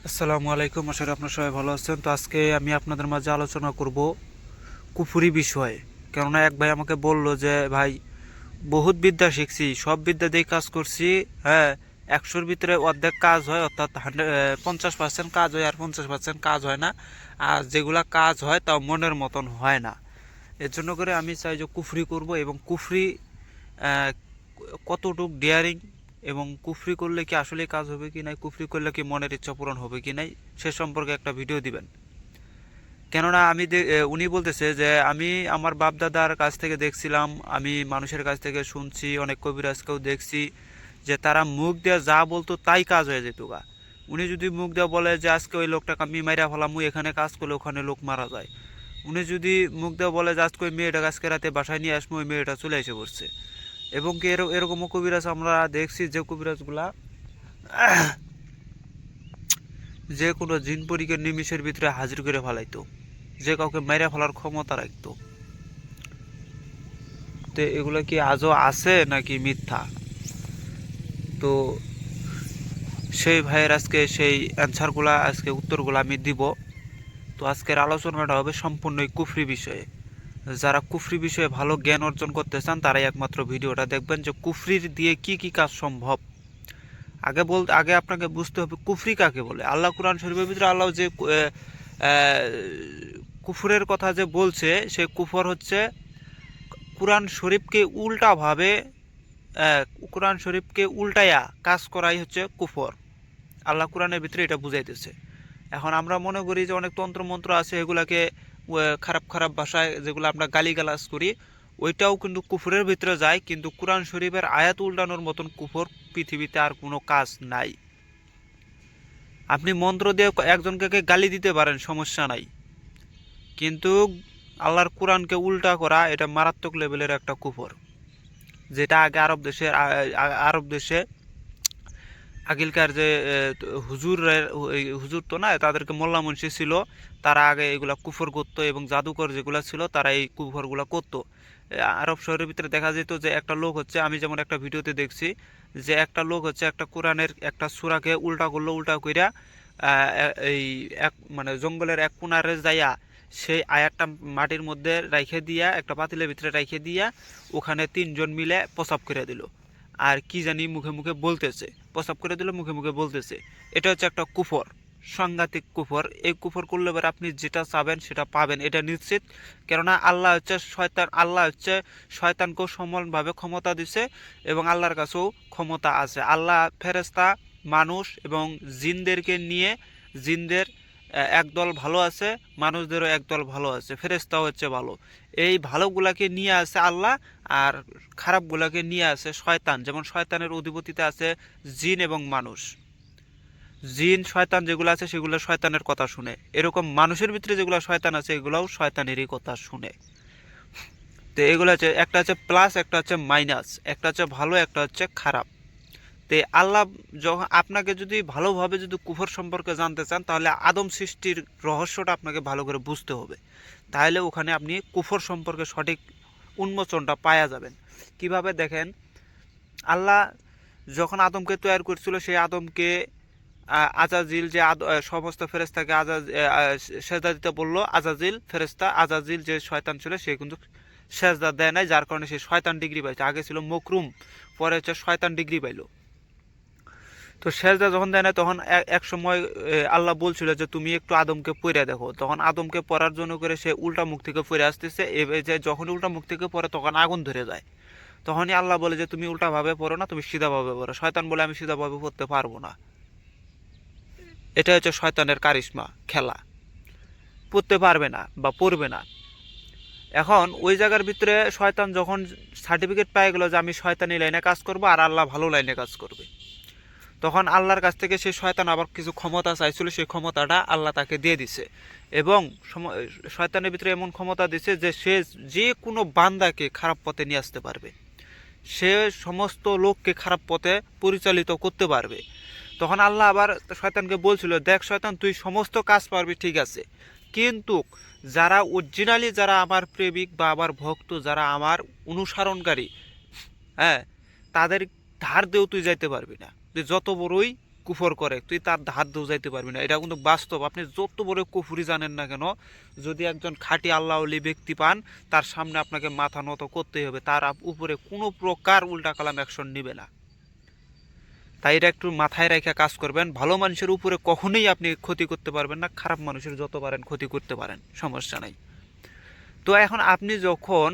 আসসালামু আলাইকুম, আশা করি আপনারা সবাই ভালো আছেন। তো আজকে আমি আপনাদের মাঝে আলোচনা করব কুফুরি বিষয়ে। কেননা এক ভাই আমাকে বলল যে ভাই, বহুত বিদ্যা শিখছি, সব বিদ্যা দিয়ে কাজ করছি, হ্যাঁ, 100-র ভিতরে অর্ধেক কাজ হয়, অর্থাৎ 50% কাজ হয় আর 50% কাজ হয় না। আর যেগুলা কাজ হয় তাও মনের মতন হয় না। এর জন্য করে আমি চাই যে কুফরি করব, এবং কুফরি কতটুক ডেয়ারিং, এবং কুফরি করলে কি আসলে কাজ হবে কি নাই, কুফরি করলে কি মনের ইচ্ছা পূরণ হবে কি নাই, সে সম্পর্কে একটা ভিডিও দিবেন। কেননা উনি বলতেছে যে আমি আমার বাপ দাদার কাছ থেকে দেখছিলাম, আমি মানুষের কাছ থেকে শুনছি, অনেক কবিরাজকেও দেখছি যে তারা মুখ দিয়ে যা বলতো তাই কাজ হয়ে যেত গা। উনি যদি মুখ দিয়ে বলে যে আজকে ওই লোকটাকে আমি মাইরা ফেলাম, এখানে কাজ করলে ওখানে লোক মারা যায়। উনি যদি মুখ দিয়ে বলে যে আজকে ওই মেয়েটাকে আজকে রাতে বাসায় নিয়ে আসবো, ওই মেয়েটা চলে এসে পড়ছে। এবং কি এরকমও কবিরাজ আমরা দেখছি, যে কবিরাজগুলা যে কোনো জিন পরীকে নিমিষের ভিতরে হাজির করে ফেলাইতো, যে কাউকে মেরে ফেলার ক্ষমতা রাখতো। তো এগুলো কি আজও আছে নাকি মিথ্যা? তো সেই ভাইয়ের আজকে সেই অ্যান্সারগুলা, আজকে উত্তরগুলো আমি দিব। তো আজকের আলোচনাটা হবে সম্পূর্ণই কুফরি বিষয়ে। যারা কুফরি বিষয়ে ভালো জ্ঞান অর্জন করতে চান তারাই একমাত্র ভিডিওটা দেখবেন, যে কুফরির দিয়ে কি কি কাজ সম্ভব। আগে আপনাকে বুঝতে হবে কুফরি কাকে বলে। আল্লাহ কুরআন শরীফের ভিতরে আল্লাহ যে কুফরের কথা যে বলছে, সে কুফর হচ্ছে কুরআন শরীফকে উল্টাভাবে, কুরআন শরীফকে উল্টায়া কাজ করাই হচ্ছে কুফর। আল্লাহ কুরআনের ভিতরে এটা বুঝাইতেছে। এখন আমরা মনে করি যে অনেক তন্ত্রমন্ত্র আছে, এগুলাকে খারাপ খারাপ ভাষায় যেগুলো আমরা গালিগালাজ করি, ওইটাও কিন্তু কুফরের ভিতরে যায়। কিন্তু কুরআন শরীফের আয়াত উল্টানোর মতন কুফর পৃথিবীতে আর কোনো কাজ নাই। আপনি মন্ত্র দিয়ে একজনকে গালি দিতে পারেন, সমস্যা নাই, কিন্তু আল্লাহর কোরআনকে উল্টা করা এটা মারাত্মক লেভেলের একটা কুফর। যেটা আগে আরব দেশে আগিলকার যে হুজুর তো না, তাদেরকে মোল্লা মুন্সি ছিল, তারা আগে এগুলা কুফর করতো, এবং জাদুকর যেগুলা ছিল তারা এই কুফরগুলা করতো। আরব শহরের ভিতরে দেখা যেত যে একটা লোক হচ্ছে, আমি যেমন একটা ভিডিওতে দেখছি, যে একটা লোক হচ্ছে একটা কোরআনের একটা সূরাকে উল্টা করলো, উল্টা কইরা এই এক মানে জঙ্গলের এক কোনারে যাইয়া সেই আয়াতটা মাটির মধ্যে রাইখে দিয়া, একটা পাতিলের ভিতরে রাইখে দিয়া, ওখানে 3 জন মিলে প্রসাব করে দিল। আর কি জানি মুখে মুখে বলতেছে, প্রসাব করে দিল, মুখে মুখে বলতেছে। এটা হচ্ছে একটা কুফর, সাংঘাতিক কুফর। এই কুফর করলে এবার আপনি যেটা চাবেন সেটা পাবেন, এটা নিশ্চিত। কেননা আল্লাহ হচ্ছে শয়তানকেও সমানভাবে ক্ষমতা দিছে, এবং আল্লাহর কাছেও ক্ষমতা আছে। আল্লাহ ফেরেশতা, মানুষ এবং জিনদেরকে নিয়ে, জিনদের একদল ভালো আছে, মানুষদেরও একদল ভালো আছে, ফেরেশতাও হচ্ছে ভালো। এই ভালোগুলাকে নিয়ে আছে আল্লাহ, আর খারাপগুলাকে নিয়ে আছে শয়তান। যেমন শয়তানের অধিপতিতে আছে জিন এবং মানুষ। জিন শয়তান যেগুলো আছে সেগুলো শয়তানের কথা শুনে, এরকম মানুষের ভিতরে যেগুলো শয়তান আছে এগুলোও শয়তানেরই কথা শুনে। তো এগুলো হচ্ছে, একটা হচ্ছে প্লাস, একটা হচ্ছে মাইনাস, একটা হচ্ছে ভালো, একটা হচ্ছে খারাপ। তো আল্লাহ যখন আপনাকে যদি ভালোভাবে যদি কুফর সম্পর্কে জানতে চান, তাহলে আদম সৃষ্টির রহস্যটা আপনাকে ভালো করে বুঝতে হবে। তাহলে ওখানে আপনি কুফর সম্পর্কে সঠিক উন্মোচনটা পাওয়া যাবেন। কিভাবে দেখেন, আল্লাহ যখন আদমকে তৈরি করছিল, সেই আদমকে আজাজিল যে সমস্ত ফেরেস্তাকে সেজদা দিতে বললো, আজাজিল ফেরেস্তা, আজাজিল যে শয়তান ছিল সে কিন্তু সেজদা দেয় নাই, যার কারণে সে শয়তান ডিগ্রি পাইছে। আগে ছিল মকরুম, পরে হচ্ছে শয়তান ডিগ্রি পাইলো। তো সেজদা যখন দেয় না, তখন এক সময় আল্লাহ বলছিল যে তুমি একটু আদমকে পড়ে দেখো। তখন আদমকে পড়ার জন্য করে সে উল্টা মুখ থেকে পড়ে আসতেছে, যে যখন উল্টা মুখ থেকে পড়ে তখন আগুন ধরে যায়। তখনই আল্লাহ বলে যে তুমি উল্টাভাবে পড়ো না, তুমি সিধাভাবে পড়ো। শয়তান বলে আমি সিধাভাবে পড়তে পারবো না। এটা হচ্ছে শয়তানের কারিশমা খেলা, পড়তে পারবে না বা পড়বে না। এখন ওই জায়গার ভিতরে শয়তান যখন সার্টিফিকেট পেয়ে গেল যে আমি শয়তানি লাইনে কাজ করবো আর আল্লাহ ভালো লাইনে কাজ করবে, তখন আল্লাহর কাছ থেকে সেই শয়তান আবার কিছু ক্ষমতা চাইছিল, সেই ক্ষমতাটা আল্লাহ তাকে দিয়ে দিছে। এবং শয়তানের ভিতরে এমন ক্ষমতা দিছে যে সে যে কোনো বান্দাকে খারাপ পথে নিয়ে আসতে পারবে, সে সমস্ত লোককে খারাপ পথে পরিচালিত করতে পারবে। তখন আল্লাহ আবার শয়তানকে বলছিল, দেখ শয়তান, তুই সমস্ত কাজ পারবি, ঠিক আছে, কিন্তু যারা অরিজিনালি, যারা আমার প্রেমিক বা আমার ভক্ত, যারা আমার অনুসরণকারী, হ্যাঁ, তাদের ধার দিয়েও তুই যাইতে পারবি না, তুই যত বড়ই কুফর করে তুই তার হাত ধেও যাইতে পারবি না। এটা কিন্তু বাস্তব। আপনি যত বড় কুফরি জানেন না কেন, যদি একজন খাঁটি আল্লাহওয়ালী ব্যক্তি পান, তার সামনে আপনাকে মাথা নত করতেই হবে, তার উপরে কোনো প্রকার উল্টা কালাম অ্যাকশন নিবে না। তাই এটা একটু মাথায় রেখে কাজ করবেন। ভালো মানুষের উপরে কখনোই আপনি ক্ষতি করতে পারবেন না, খারাপ মানুষের যত পারেন ক্ষতি করতে পারেন, সমস্যা নাই। তো এখন আপনি যখন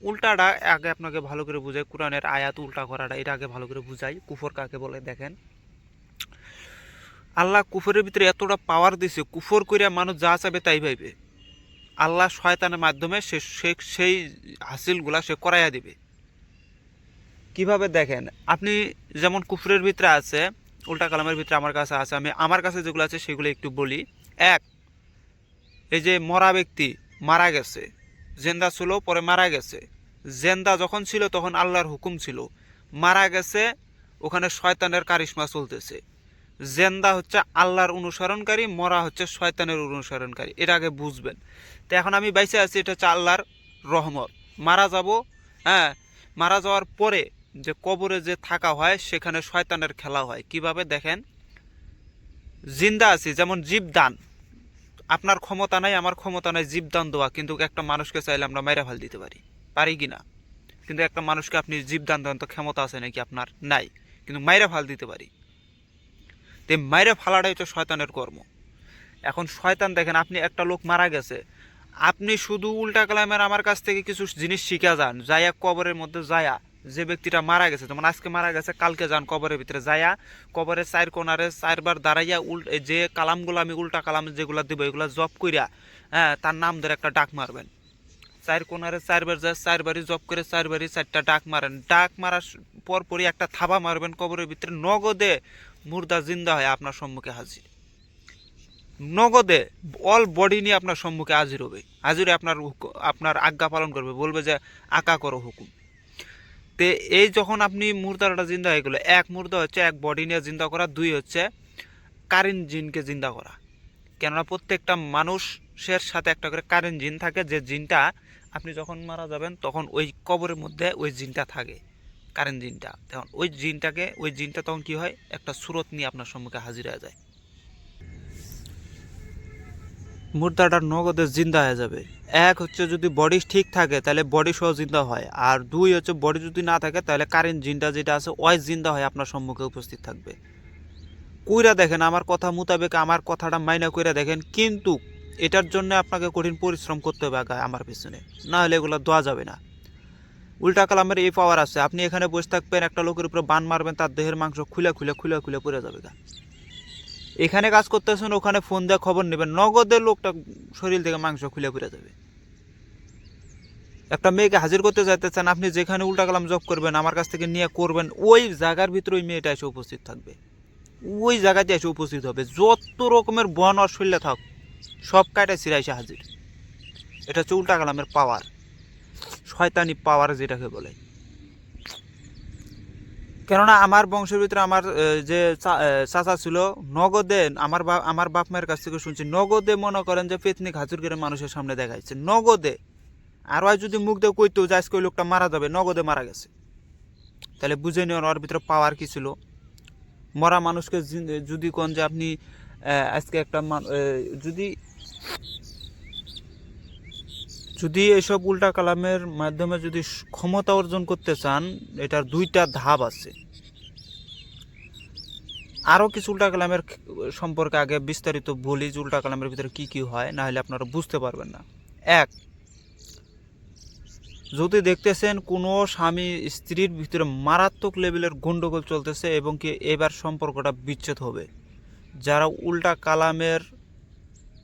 উল্টাটা আগে আপনাকে ভালো করে বুঝাই, কোরআনের আয়াত উল্টা করাটা এটা আগে ভালো করে বুঝাই। কুফর কাকে বলে দেখেন, আল্লাহ কুফরের ভিতরে এতটা পাওয়ার দিছে, কুফর করিয়া মানুষ যা চাবে তাই পাইবে। আল্লাহ শয়তানের মাধ্যমে সেই হাসিলগুলা সে করাইয়া দিবে। কিভাবে দেখেন, আপনি যেমন কুফরের ভিতরে আছে, উল্টা কালামের ভিতরে আমার কাছে আছে, আমি আমার কাছে যেগুলো আছে সেগুলো একটু বলি। এক, এই যে মরা ব্যক্তি মারা গেছে, জেন্দা ছিল পরে মারা গেছে, জেন্দা যখন ছিল তখন আল্লাহর হুকুম ছিল, মারা গেছে ওখানে শয়তানের কারিশমা চলতেছে। জেন্দা হচ্ছে আল্লাহর অনুসরণকারী, মরা হচ্ছে শয়তানের অনুসরণকারী, এটা আগে বুঝবেন। তো এখন আমি বাইসে আছি, এটা হচ্ছে আল্লাহর রহমত। মারা যাব, হ্যাঁ, মারা যাওয়ার পরে যে কবরে যে থাকা হয় সেখানে শয়তানের খেলা হয়। কিভাবে দেখেন, জিন্দা আছি, যেমন জীবদান, আপনার ক্ষমতা নাই আমার ক্ষমতা নাই জীবদান দেওয়া, কিন্তু একটা মানুষকে চাইলে আমরা মাইরা ফেল দিতে পারি, পারি কি না? কিন্তু একটা মানুষকে আপনি জীবদান দেন তো ক্ষমতা আছে নাকি আপনার? নাই, কিন্তু মাইরা ফাল দিতে পারি। তো মাইরা ফালাটাই হচ্ছে শয়তানের কর্ম। এখন শয়তান দেখেন, আপনি একটা লোক মারা গেছে, আপনি শুধু উল্টা কালামের আমার কাছ থেকে কিছু জিনিস শিখা যান, যাইয়া কবরের মধ্যে যায়া, যে ব্যক্তিটা মারা গেছে, যেমন আজকে মারা গেছে, কালকে যান কবরের ভিতরে যায়া, কবরের চার কোনারে চারবার দাঁড়াইয়া যে কালামগুলো আমি উল্টা কালাম যেগুলো দেবো এগুলো জব করিয়া, হ্যাঁ, তার নাম ধরে একটা ডাক মারবেন। চার কোনারে চারবার যায়, চারবারই জব করে চারবারই চারটা ডাক মারেন। ডাক মারার পরপরই একটা থাবা মারবেন কবরের ভিতরে, নগদে মুর্দা জিন্দা হয় আপনার সম্মুখে হাজির। নগদে অল বডি নিয়ে আপনার সম্মুখে হাজির হবে, হাজিরে আপনার আজ্ঞা পালন করবে, বলবে যে আকা করো হুকুম। তে এই যখন আপনি মুর্দাটা জিন্দা হয়ে গেল, এক মুর্দা হচ্ছে এক বডি নিয়ে জিন্দা করা, দুই হচ্ছে কারেন্ট জিনকে জিন্দা করা। কেননা প্রত্যেকটা মানুষের সাথে একটা করে কারেন্ট জিন থাকে, যে জিনটা আপনি যখন মারা যাবেন তখন ওই কবরের মধ্যে ওই জিনটা থাকে, কারেন্ট জিনটা। তখন ওই জিনটা তখন কি হয়, একটা সুরত নিয়ে আপনার সম্মুখে হাজির হয়ে যায়, মুর্দাটা নগদে জিন্দা হয়ে যাবে। এক হচ্ছে যদি বডি ঠিক থাকে তাহলে বডি সহ জিন্দা হয়, আর দুই হচ্ছে বডি যদি না থাকে তাহলে কারেন্ট জিনটা যেটা আছে ওই জিন্দা হয় আপনার সম্মুখে উপস্থিত থাকবে। কইরা দেখেন, আমার কথা মোতাবেক আমার কথাটা মাইনা কইরা দেখেন, কিন্তু এটার জন্য আপনাকে কঠিন পরিশ্রম করতে হবে আগে আমার পিছনে, না হলে এগুলো দেওয়া যাবে না। উল্টা কালামের এই পাওয়ার আছে, আপনি এখানে বসে থাকবেন, একটা লোকের উপরে বান মারবেন, তার দেহের মাংস খুলে খুলে খুলে খুলে পড়ে যাবে গা। এখানে কাজ করতেছেন, ওখানে ফোন দিয়ে খবর নেবেন, নগদের লোকটা শরীর থেকে মাংস খুলে পড়ে যাবে। একটা মেয়েকে হাজির করতে চাইতেছেন, আপনি যেখানে উল্টা কালাম জব করবেন আমার কাছ থেকে নিয়ে করবেন, ওই জায়গার ভিতরে ওই মেয়েটা এসে উপস্থিত থাকবে, ওই জায়গাতে এসে উপস্থিত হবে। যত রকমের বন অশ্লীল থাক সব কাটায় ছিঁড়া এসে হাজির। এটা হচ্ছে উল্টা কালামের পাওয়ার, শয়তানি পাওয়ার যেটাকে বলে। কেননা আমার বংশের ভিতরে আমার যে চাচা ছিল, নগদে আমার বাপ মায়ের কাছ থেকে শুনছি, নগদে মনে করেন যে পেতনিক হাজির করে মানুষের সামনে দেখাইছে, নগদে। আর ওই যদি মুখ দিয়ে কইতো যে আজকে ওই লোকটা মারা যাবে, নগদে মারা গেছে, তাহলে বুঝে নিন ওর ভিতরে পাওয়ার কি ছিল। মরা মানুষকে যদি কোন যে আপনি আজকে একটা যদি যদি এসব উল্টা কালামের মাধ্যমে যদি ক্ষমতা অর্জন করতে চান, এটার দুইটা ধাপ আছে। আরও কিছু উল্টা কালামের সম্পর্কে আগে বিস্তারিত বলি, যে উল্টা কালামের ভিতরে কি কি হয়, না হলে আপনারা বুঝতে পারবেন না। এক, যদি দেখতেছেন কোনো স্বামী স্ত্রীর ভিতরে মারাত্মক লেভেলের গন্ডগোল চলতেছে এবং কি এবার সম্পর্কটা বিচ্ছেদ হবে, যারা উল্টা কালামের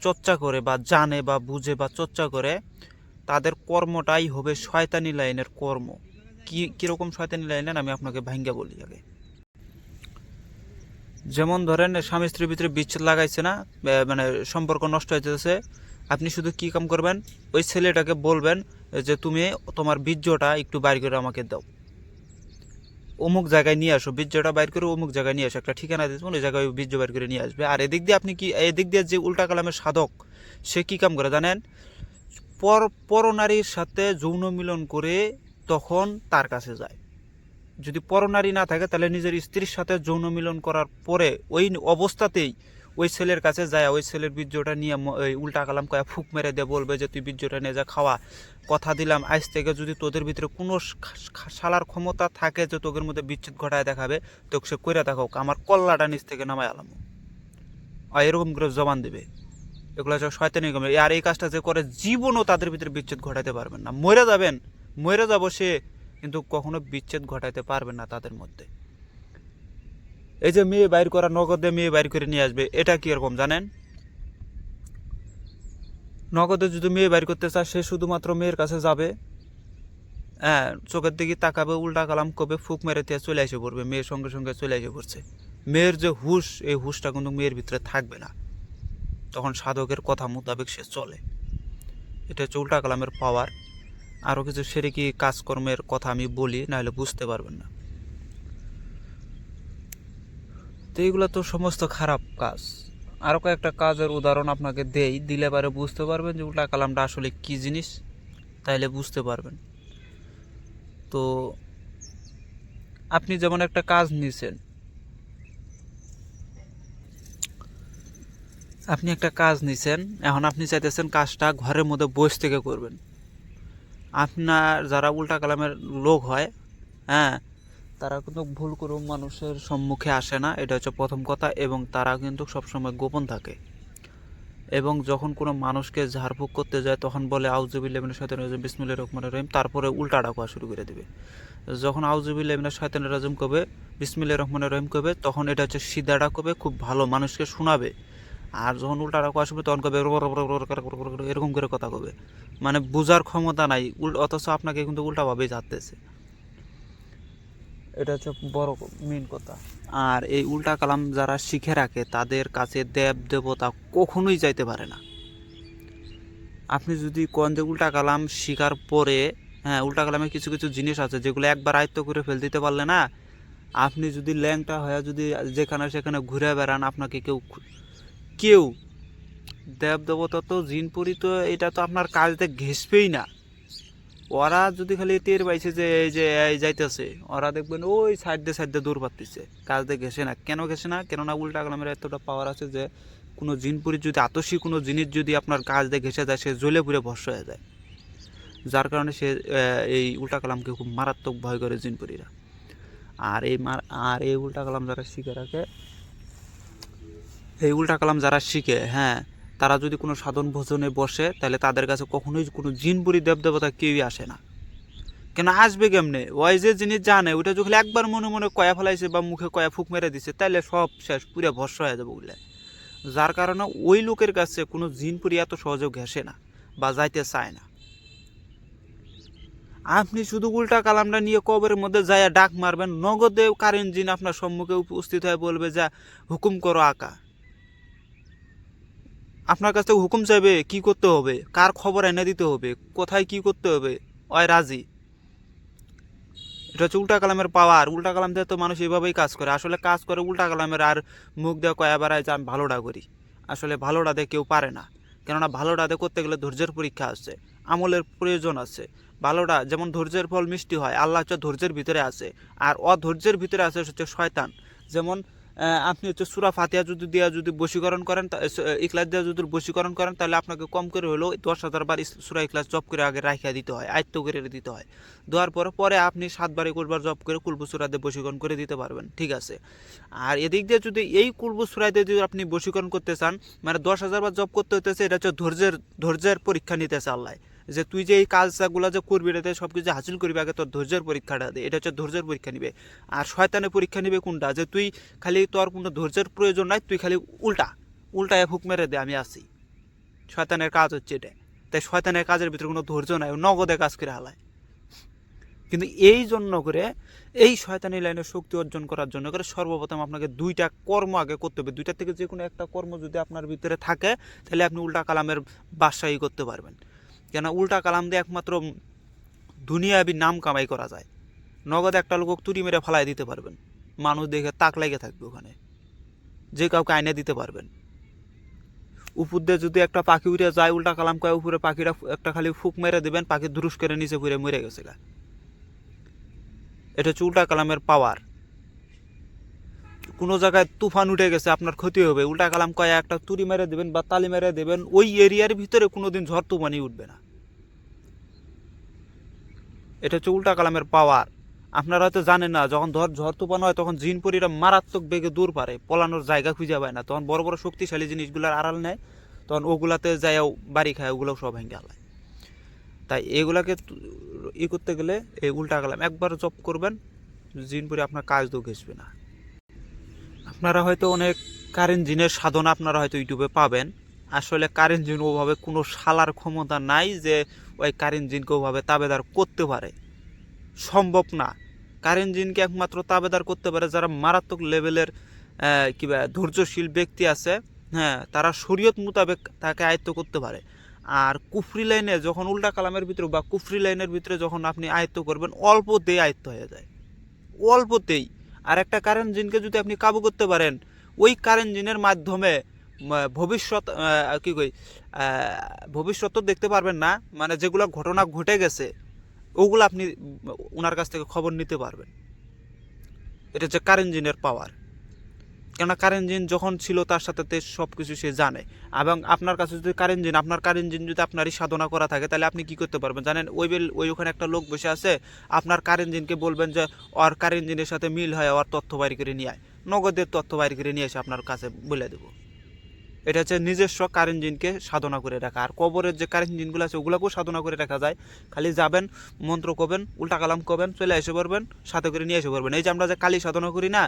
চর্চা করে বা জানে বা বুঝে বা চর্চা করে, তাদের কর্মটাই হবে শয়তানি লাইনের কর্ম। কীরকম শয়তানি লাইনের আমি আপনাকে ভাঙ্গা বলি আগে। যেমন ধরেন স্বামী স্ত্রীর ভিতরে বিচ্ছেদ লাগাইছে না, মানে সম্পর্ক নষ্ট হয়ে যেতেছে, আপনি শুধু কি কাম করবেন, ওই ছেলেটাকে বলবেন যে তুমি তোমার বীর্যটা একটু বাইর করে আমাকে দাও, অমুক জায়গায় নিয়ে আসো, বীর্যটা বাইর করে অমুক জায়গায় নিয়ে আসো, একটা ঠিকানা দিতে ওই জায়গায় বীর্য বাইর করে নিয়ে আসবে। আর এদিক দিয়ে আপনি কি, এদিক দিয়ে যে উল্টা কালামের সাধক সে কী কাম করে জানেন, পরনারীর সাথে যৌন মিলন করে তখন তার কাছে যায়, যদি পরনারী না থাকে তাহলে নিজের স্ত্রীর সাথে যৌন মিলন করার পরে ওই অবস্থাতেই ওই ছেলের কাছে যায় ওই ছেলের বীর্যটা নিয়ে উল্টা কালাম কয়া ফুক মেরে দিয়ে বলবে যে তুই বীর্যটা নিয়ে যা খাওয়া, কথা দিলাম আজ থেকে যদি তোদের ভিতরে কোনো শালার ক্ষমতা থাকে যে তোদের মধ্যে বিচ্ছেদ ঘটায় দেখাবে তোকে সে কইরা দেখাও, আমার কল্লাটা নিচ থেকে নামায় আলাম, এরকম করে জবান দেবে। এগুলো হচ্ছে শয়তানি কাম। আর এই কাজটা যে করে জীবনও তাদের ভিতরে বিচ্ছেদ ঘটাতে পারবেন না, মরে যাবেন, মরে যাব সে, কিন্তু কখনো বিচ্ছেদ ঘটাইতে পারবেন না তাদের মধ্যে। এই যে মেয়ে বাইর করা, নগদে মেয়ে বাইর করে নিয়ে আসবে, এটা কি এরকম জানেন? নগদে যদি মেয়ে বাইর করতে চায় সে শুধুমাত্র মেয়ের কাছে যাবে, হ্যাঁ, চোখের দিকে তাকাবে, উল্টা কালাম কবে ফুক মেরে দিয়ে চলে এসে পড়বে, মেয়ের সঙ্গে সঙ্গে চলে এসে পড়ছে। মেয়ের যে হুশ, এই হুশটা কিন্তু মেয়ের ভিতরে থাকবে না, তখন সাধকের কথা মোতাবেক সে চলে। এটা হচ্ছে উল্টা কালামের পাওয়ার। আরও কিছু সেরেকি কাজকর্মের কথা আমি বলি, নাহলে বুঝতে পারবেন না। তো এইগুলো তো সমস্ত খারাপ কাজ। আরও কয়েকটা কাজের উদাহরণ আপনাকে দেই, দিলে পারে বুঝতে পারবেন যে উল্টা কালামটা আসলে কী জিনিস, তাইলে বুঝতে পারবেন। তো আপনি যেমন একটা কাজ নিছেন, আপনি একটা কাজ নিছেন, এখন আপনি চাইতেছেন কাজটা ঘরের মধ্যে বসে থেকে করবেন। আপনার যারা উল্টা কালামের লোক হয়, হ্যাঁ, তারা কিন্তু ভুল করেও মানুষের সম্মুখে আসে না, এটা হচ্ছে প্রথম কথা। এবং তারা কিন্তু সবসময় গোপন থাকে, এবং যখন কোনো মানুষকে ঝাড়ফুঁক করতে যায় তখন বলে আউযুবিল্লাহি মিনাশ শাইতানির রাজিম বিসমিল্লাহির রহমানির রহিম, তারপরে উল্টাটা কোয়া শুরু করে দেবে। যখন আউযুবিল্লাহি মিনাশ শাইতানির রাজিম কবে, বিসমিল্লাহির রহমানির রহিম কবে, তখন এটা হচ্ছে সিধাটা কবে, খুব ভালো মানুষকে শোনাবে। আর যখন উল্টাটা কোয়া শুনবে তখন কবে এরকম করে কথা কবে, মানে বোঝার ক্ষমতা নাই, অথচ আপনাকে কিন্তু উল্টাভাবেই যাচ্ছে। এটা হচ্ছে বড় মেন কথা। আর এই উল্টা কালাম যারা শিখে রাখে তাদের কাছে দেব দেবতা কখনোই যাইতে পারে না। আপনি যদি কোন যে উল্টা কালাম শিকার পরে, হ্যাঁ, উল্টা কালামে কিছু কিছু জিনিস আছে যেগুলো একবার আয়ত্ত করে ফেল দিতে পারলে না, আপনি যদি ল্যাংটা হয়ে যদি যেখানে সেখানে ঘুরে বেড়ান, আপনাকে কেউ কেউ দেব দেবতা তো জিনপুরি তো এটা তো আপনার কাজতে ঘেসবেই না। ওরা যদি খালি টের পাইছে যে এই যে এই যাইতেছে, ওরা দেখবেন ওই সাইডে সাইডে দূর পাচ্ছে, কাজ দিয়ে ঘেসে না। কেন ঘেসে না? কেননা উল্টা কালামের এতটা পাওয়ার আছে যে কোনো জিনপুরি যদি আতসী কোনো জিনিস যদি আপনার কাজ দিয়ে ঘেসে যায়, সে জ্বলে পুড়ে ভস্ম হয়ে যায়। যার কারণে সে এই উল্টা কালামকে খুব মারাত্মক ভয় করে জিনপুরিরা। আর এই উল্টা কালাম যারা শিখে রাখে, এই উল্টা কালাম যারা শিখে, হ্যাঁ, তারা যদি কোনো সাধন ভোজনে বসে তাহলে তাদের কাছে কখনোই কোনো জিনপুরি দেবদেবতা কেউই আসে না। কেন আসবে কেমনে? ওই যে জিনিস জানে ওইটা যখন একবার মনে মনে কয়া ফেলাইছে বা মুখে কয়া ফুক মেরে দিছে, তাইলে সব শেষ, পুরো ভস্ম হয়ে যাবে বলে। যার কারণে ওই লোকের কাছে কোনো জিনপুরি এত সহজে ঘেসে না বা যাইতে চায় না। আপনি শুধু উল্টা কালামটা নিয়ে কবরের মধ্যে যাইয়া ডাক মারবেন, নগদে কারেন্ট জিন আপনার সম্মুখে উপস্থিত হয়ে বলবে যা হুকুম করো আকা। আপনার কাছ থেকে হুকুম চাইবে কি করতে হবে, কার খবর এনে দিতে হবে, কোথায় কি করতে হবে, ওই রাজি। এটা হচ্ছে উল্টা কালামের পাওয়ার। উল্টা কালাম দিয়ে তো মানুষ এইভাবেই কাজ করে, আসলে কাজ করে উল্টা কালামের। আর মুখ দিয়ে কয়া বেড়ায় যে আমি ভালোটা করি, আসলে ভালোটা দিয়ে কেউ পারে না। কেননা ভালোটা দিয়ে করতে গেলে ধৈর্যের পরীক্ষা আছে, আমলের প্রয়োজন আছে। ভালোটা যেমন ধৈর্যের ফল মিষ্টি হয়, আল্লাহ হচ্ছে ধৈর্যের ভিতরে আছে, আর অধৈর্যের ভিতরে আছে হচ্ছে শয়তান। যেমন আপনি হচ্ছে সূরা ফাতিহা যদি দিয়া যদি বশীকরণ করেন, ইখলাস দিয়ে যদি বশীকরণ করেন, তাহলে আপনাকে কম করে হলেও 10,000 বার সূরা ইখলাস জপ করে আগে রাখিয়া দিতে হয়, আয়ত্ত করে দিতে হয়। দেওয়ার পরে পরে আপনি 7 বার 21 বার জপ করে কুলবু সূরা দিয়ে বশীকরণ করে দিতে পারবেন, ঠিক আছে। আর এদিক দিয়ে যদি এই কুলবু সূরা দিয়ে যদি আপনি বশীকরণ করতে চান, মানে 10,000 বার জপ করতে হইতেছে, এটা হচ্ছে ধৈর্যের পরীক্ষা নিতেছে আল্লাহ, যে তুই যে এই কাজগুলো যে করবি, এটাতে সব কিছু হাসিল করবি, আগে তোর ধৈর্যের পরীক্ষাটা দে। এটা হচ্ছে ধৈর্যের পরীক্ষা নিবে। আর শয়তানের পরীক্ষা নিবে কোনটা, যে তুই খালি তোর কোনো ধৈর্যের প্রয়োজন নাই, তুই খালি উল্টায় ফুক মেরে দে আমি আসি। শয়তানের কাজ হচ্ছে এটা। তাই শয়তানের কাজের ভিতরে কোনো ধৈর্য নাই, নগদে কাজ করে হালায়। কিন্তু এই জন্য করে এই শয়তানি লাইনে শক্তি অর্জন করার জন্য করে সর্বপ্রথম আপনাকে 2টা কর্ম আগে করতে হবে। 2টার থেকে যে কোনো একটা কর্ম যদি আপনার ভিতরে থাকে, তাহলে আপনি উল্টা কালামের বাদশাহী করতে পারবেন। কেন উল্টা কালাম দিয়ে একমাত্র দুনিয়াবি নাম কামাই করা যায়। নগদ একটা লোক তুড়ি মেরে ফালাই দিতে পারবেন, মানুষ দেখে তাক লেগে থাকবে ওখানে, যে কাউকে আইনে দিতে পারবেন। উপর দিয়ে যদি একটা পাখি উড়ে যায়, উল্টা কালাম কয় উপরে পাখিটা একটা খালি ফুক মেরে দেবেন, পাখি ধুরুস করে নিচে ঘুরে মরে গেছে গা। এটা হচ্ছে উল্টা কালামের পাওয়ার। কোনো জায়গায় তুফান উঠে গেছে, আপনার ক্ষতি হবে, উল্টা কালাম কয়ে একটা তুড়ি মেরে দেবেন বা তালি মেরে দেবেন, ওই এরিয়ার ভিতরে কোনোদিন ঝড় তুফানই উঠবে না। এটা হচ্ছে উল্টা কালামের পাওয়ার। আপনারা হয়তো জানেন না, যখন ঝড় তুফান হয় তখন জিনপরিরা মারাত্মক বেগে দূর পারে, পলানোর জায়গা খুঁজে পায় না, তখন বড় বড় শক্তিশালী জিনিসগুলোর আড়াল নেয়, তখন ওগুলাতে যায় বাড়ি খায়, ওগুলো সব ভেঙে আলায়। তাই এগুলাকে করতে গেলে এই উল্টা কালাম একবার জপ করবেন, জিনপুরি আপনার কাজ তো ঘেসবে না। আপনারা হয়তো অনেক কারেন্ট জিনের সাধনা আপনারা হয়তো ইউটিউবে পাবেন। আসলে কারেন্ট জিন ওভাবে কোনো শালার ক্ষমতা নাই যে ওই কারেন্ট জিনকে ওভাবে তাবেদার করতে পারে, সম্ভব না। কারেন্ট জিনকে একমাত্র তাবেদার করতে পারে যারা মারাত্মক লেভেলের কিবা ধৈর্যশীল ব্যক্তি আছে, হ্যাঁ, তারা শরীয়ত মোতাবেক তাকে আয়ত্ত করতে পারে। আর কুফরি লাইনে যখন উল্টা কালামের ভিতরে বা কুফরি লাইনের ভিতরে যখন আপনি আয়ত্ত করবেন, অল্পতেই আয়ত্ত হয়ে যায়, অল্পতেই। আর একটা কারেন্ট জিনকে যদি আপনি কাবু করতে পারেন, ওই কারেন্ট জিনের মাধ্যমে ভবিষ্যৎ কি কই ভবিষ্যৎ তো দেখতে পারবেন না, মানে যেগুলো ঘটনা ঘটে গেছে ওগুলো আপনি ওনার কাছ থেকে খবর নিতে পারবেন। এটা হচ্ছে কারেন্ট জিনের পাওয়ার। কেননা কারেন্ট জিন যখন ছিল তার সাথে সব কিছু সে জানে। এবং আপনার কাছে যদি আপনার কারেন্ট জিন যদি আপনারই সাধনা করা থাকে, তাহলে আপনি কি করতে পারবেন জানেন? ওখানে একটা লোক বসে আছে, আপনার কারেন্ট জিনকে বলবেন যে ওর কারেন্ট জিনের সাথে মিল হয়, ওর তথ্য বাইর করে নিয়ে আয়, নগদের তথ্য বাইর করে নিয়ে এসে আপনার কাছে বলে দেবো। এটা হচ্ছে নিজস্ব কারেন্ট জিনকে সাধনা করে রাখা। আর কবরের যে কারেন্ট জিনগুলো আছে ওগুলোকেও সাধনা করে রাখা যায়। খালি যাবেন, মন্ত্র করবেন, উল্টা কালাম করবেন, চলে এসে পারবেন, সাথে করে নিয়ে এসে পারবেন। এই যে আমরা যে কালী সাধনা করি না,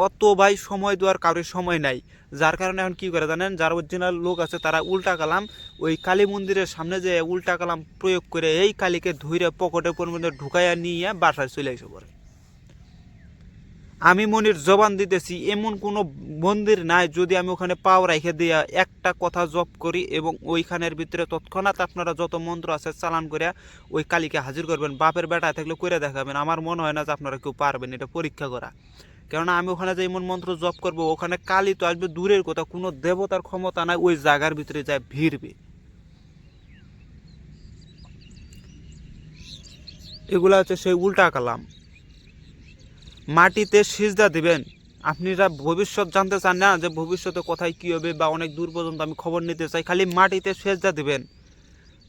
অত ভাই সময় দেওয়ার কারোর সময় নাই। যার কারণে এখন কী করে জানেন, যারা অরিজিনাল লোক আছে তারা উল্টা কালাম ওই কালী মন্দিরের সামনে যে উল্টা কালাম প্রয়োগ করে এই কালীকে ধুইরে পকেটে মধ্যে ঢুকাইয়া নিয়ে বাসায় চলে এসে পড়ে। আমি মনির জবান দিতেছি, এমন কোনো মন্দির নাই যদি আমি ওখানে পাও রেখে দিয়া একটা কথা জপ করি এবং ওইখানের ভিতরে তৎক্ষণাৎ আপনারা যত মন্ত্র আছে চালান করে ওই কালীকে হাজির করবেন। বাপের বেটা থাকলে করে দেখাবেন। আমার মনে হয় না যে আপনারা কেউ পারবেন এটা পরীক্ষা করা। কেননা আমি ওখানে যে এমন মন্ত্র জপ করবো, ওখানে কালী তো আসবে দূরের কথা, কোনো দেবতার ক্ষমতা নাই ওই জায়গার ভিতরে যায় ভিড়বে। এগুলা হচ্ছে সেই উল্টা কালাম। মাটিতে সিজদা দিবেন। আপনারা ভবিষ্যৎ জানতে চান না যে ভবিষ্যতে কোথায় কী হবে বা অনেক দূর পর্যন্ত আমি খবর নিতে চাই, খালি মাটিতে সিজদা দিবেন।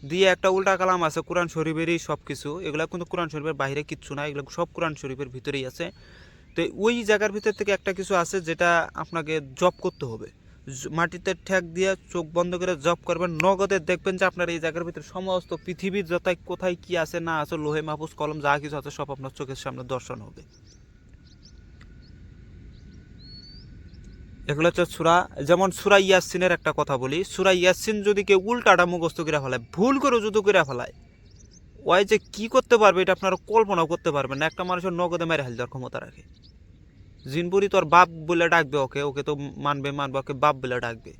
দিয়ে একটা উল্টা কালাম আছে কোরআন শরীফেরই সব কিছু, এগুলো কিন্তু কোরআন শরীফের বাইরে কিচ্ছু না, এগুলো সব কোরআন শরীফের ভিতরেই আছে। তো ওই জায়গার ভিতর থেকে একটা কিছু আছে যেটা আপনাকে জব করতে হবে। মাটিতে ঠেক দিয়ে চোখ বন্ধ করে জব করবেন, নগদে দেখবেন যে আপনার এই জায়গার ভিতরে সমস্ত পৃথিবীর যথায় কোথায় কি আছে না আছে, লোহে মাহফুজ কলম যা কিছু আছে সব আপনার চোখের সামনে দর্শন হবে। এগুলো হচ্ছে সূরা, যেমন সূরা ইয়াসিনের একটা কথা বলি, সূরা ইয়াসিন যদি কেউ উল্টাটা মুখস্থ করে ফেলায়, ভুল করে যদি করে ফেলায়, ওই যে কি করতে পারবে এটা আপনারা কল্পনাও করতে পারবেন না। একটা মানুষের নগদে মেরে হাল দেওয়ার ক্ষমতা রাখে। জিনপুরি তোর বাপ বলে ডাকবে, ওকে ওকে তো মানবে ওকে বাপ বলে ডাকবে।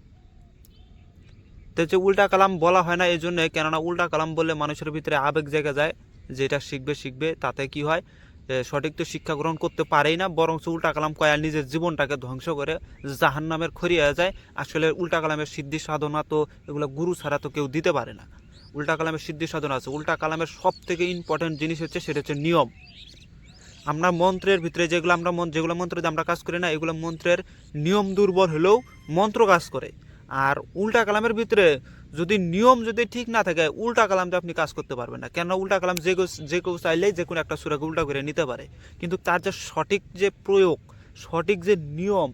তো হচ্ছে উল্টা কালাম বলা হয় না এই জন্যে, কেননা উল্টা কালাম বললে মানুষের ভিতরে আবেগ জেগে যায়, যেটা শিখবে তাতে কি হয়, সঠিক তো শিক্ষা গ্রহণ করতে পারেই না, বরং উল্টা কালাম কয়া নিজের জীবনটাকে ধ্বংস করে জাহান্নামের খড়ি হয়ে যায়। আসলে উল্টা কালামের সিদ্ধি সাধনা তো এগুলো গুরু ছাড়া তো কেউ দিতে পারে না। উল্টা কালামের সিদ্ধি সাধনা আছে। উল্টা কালামের সব থেকে ইম্পর্টেন্ট জিনিস হচ্ছে সেটা হচ্ছে নিয়ম। আমরা মন্ত্রের ভিতরে যেগুলো মন্ত্র দিয়ে আমরা কাজ করি না, এগুলো মন্ত্রের নিয়ম দুর্বল হলেও মন্ত্র কাজ করে। আর উল্টা কালামের ভিতরে যদি নিয়ম যদি ঠিক না থাকে, উল্টা কালাম দিয়ে আপনি কাজ করতে পারবেন না। কেন উল্টা কালাম যে কেউ চাইলেই যে কোনো একটা সূরাকে উল্টা করে নিতে পারে, কিন্তু তার যে সঠিক যে প্রয়োগ, সঠিক যে নিয়ম,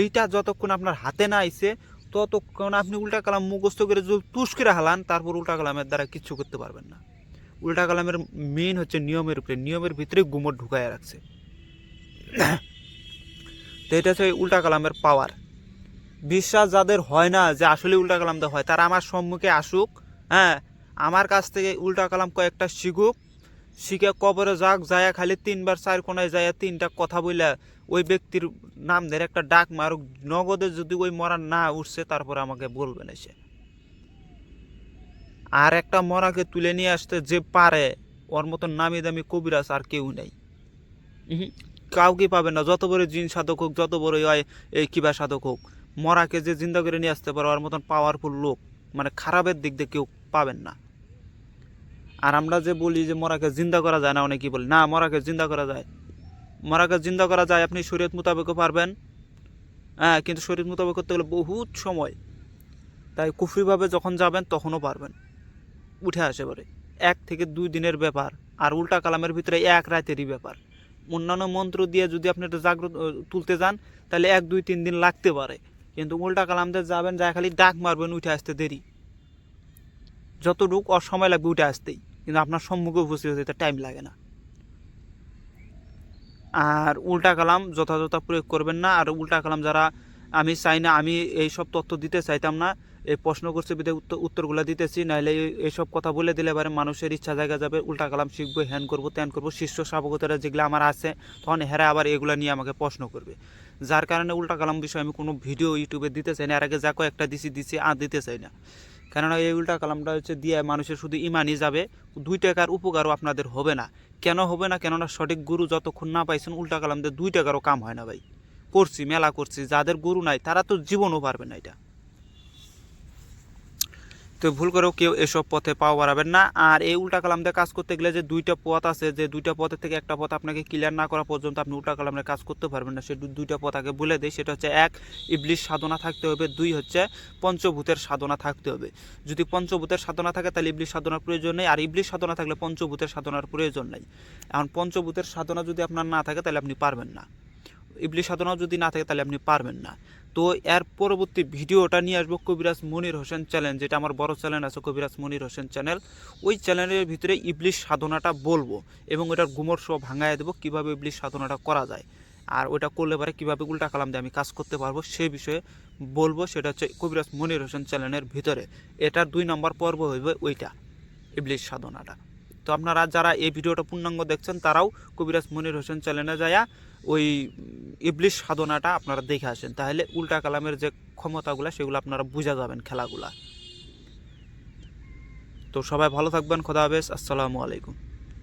এইটা যতক্ষণ আপনার হাতে না আইছে ততক্ষণ আপনি উল্টা কালাম মুখস্থ করে যদি তুষ করে হালান, তারপর উল্টা কালামের দ্বারা কিচ্ছু করতে পারবেন না। উল্টা কালামের মেইন হচ্ছে নিয়মের উপরে, নিয়মের ভিতরে গুমট ঢুকায় রাখছে। তো এটা হচ্ছে উল্টা কালামের পাওয়ার। বিশ্বাস যাদের হয় না যে আসলে উল্টা কালাম দেওয়া হয়, তারা আমার সম্মুখে আসুক, হ্যাঁ, আমার কাছ থেকে উল্টা কালাম কয়েকটা শিখুক, শিখে কবরে যাক, যায় খালি 3বার 4 কোনায় যায় 3টা কথা বলে ওই ব্যক্তির নাম ধরে একটা ডাক মারুক, নগদে যদি ওই মরা না উঠছে তারপরে আমাকে বলবেন এসে। আর একটা মরাকে তুলে নিয়ে আসতে যে পারে, ওর মতন নামি দামি কবিরাজ আর কেউ নেই। কাউকে পাবেন না, যত বড় জিন সাধক হোক, যত বড় এই কিবা সাধক হোক, মরাকে যে জিন্দা করে নিয়ে আসতে পারে ওর মতন পাওয়ারফুল লোক মানে খারাপের দিক দিয়ে কেউ পাবেন না। আর আমরা যে বলি যে মরাকে জিন্দা করা যায় না, অনেকেই বলি না মরাকে জিন্দা করা যায়। মরাকে জিন্দা করা যায়, আপনি শরীয়ত মোতাবেকও পারবেন, হ্যাঁ, কিন্তু শরীয়ত মোতাবেক করতে গেলে বহুত সময়। তাই কুফরিভাবে যখন যাবেন তখনও পারবেন, উঠে আসে পরে 1 থেকে 2 দিনের ব্যাপার। আর উল্টা কালামের ভিতরে 1 রাতেরই ব্যাপার। অন্যান্য মন্ত্র দিয়ে যদি আপনি এটা জাগ্রত তুলতে যান তাহলে 1, 2, 3 দিন লাগতে পারে, কিন্তু উল্টা কালামদের যাবেন যা খালি ডাক মারবেন, উঠে আসতে দেরি, যতটুকু অসময় লাগবে উঠে আসতেই, কিন্তু আপনার সম্মুখে উপস্থিত হতে টাইম লাগে না। আর উল্টা কালাম যথাযথ প্রয়োগ করবেন না। আর উল্টা কালাম যারা, আমি চাই না, আমি এইসব তথ্য দিতে চাইতাম না, এই প্রশ্ন করছে বিধে উত্তরগুলো দিতেছি, নাহলে এইসব কথা বলে দিলে এবারে মানুষের ইচ্ছা জায়গা যাবে, উল্টা কালাম শিখবো, হ্যান করবো ত্যান করবো, শিষ্য শাবকতারা যেগুলো আমার আছে, তখন হেরা আবার এগুলো নিয়ে আমাকে প্রশ্ন করবে। যার কারণে উল্টা কালাম বিষয়ে আমি কোনো ভিডিও ইউটিউবে দিতে চাই না। এর আগে যা কয়েকটা দিছি আর দিতে চাই না। কেননা এই উল্টা কালামটা হচ্ছে দিয়ে মানুষের শুধু ইমানই যাবে, 2 টাকার উপকারও আপনাদের হবে না। কেন হবে না? কেননা সঠিক গুরু যতক্ষণ না পাইছেন উল্টা কালাম দিয়ে 2 টাকারও কাম হয় না ভাই। করছি, মেলা করছি, যাদের গুরু নাই তারা তো জীবনও পারবে না এটা। তো ভুল করেও কেউ এসব পথে পাও বাড়াবেন না। আর এই উল্টা কালাম দিয়ে কাজ করতে গেলে যে 2টা পথ আছে, যে 2টা পথের থেকে একটা পথ আপনাকে ক্লিয়ার না করা পর্যন্ত আপনি উল্টা কালামের কাজ করতে পারবেন না। সে 2টা পথ আগে বলে দেয়, সেটা হচ্ছে 1 ইবলিশ সাধনা থাকতে হবে, 2 হচ্ছে পঞ্চভূতের সাধনা থাকতে হবে। যদি পঞ্চভূতের সাধনা থাকে তাহলে ইবলিশ সাধনার প্রয়োজন নেই, আর ইবলিশ সাধনা থাকলে পঞ্চভূতের সাধনার প্রয়োজন নেই। এখন পঞ্চভূতের সাধনা যদি আপনার না থাকে তাহলে আপনি পারবেন না, ইবলিশ সাধনাও যদি না থাকে তাহলে আপনি পারবেন না। তো এর পরবর্তী ভিডিওটা নিয়ে আসবো কবিরাজ মনির হোসেন চ্যানেল, যেটা আমার বড় চ্যানেল আছে কবিরাজ মনির হোসেন চ্যানেল, ওই চ্যানেলের ভিতরে ইবলিশ সাধনাটা বলবো এবং ওটার গুমর সহ ভাঙায় দেবো কীভাবে ইবলিশ সাধনাটা করা যায়, আর ওটা করলে পরে কীভাবে উল্টা কালাম দিয়ে আমি কাজ করতে পারবো সেই বিষয়ে বলবো। সেটা হচ্ছে কবিরাজ মনির হোসেন চ্যানেলের ভিতরে, এটার 2 নম্বর পর্ব হইবে ওইটা, ইবলিশ সাধনাটা। তো আপনারা যারা এই ভিডিওটা পূর্ণাঙ্গ দেখছেন তারাও কবিরাজ মনির হোসেন চ্যানেলে যায়া ওই ইবলিশ সাধনাটা আপনারা দেখে আসেন, তাহলে উল্টা কালামের যে ক্ষমতাগুলো সেগুলো আপনারা বুঝা যাবেন খেলাগুলা। তো সবাই ভালো থাকবেন, খোদা হাফেজ, আসসালামু আলাইকুম।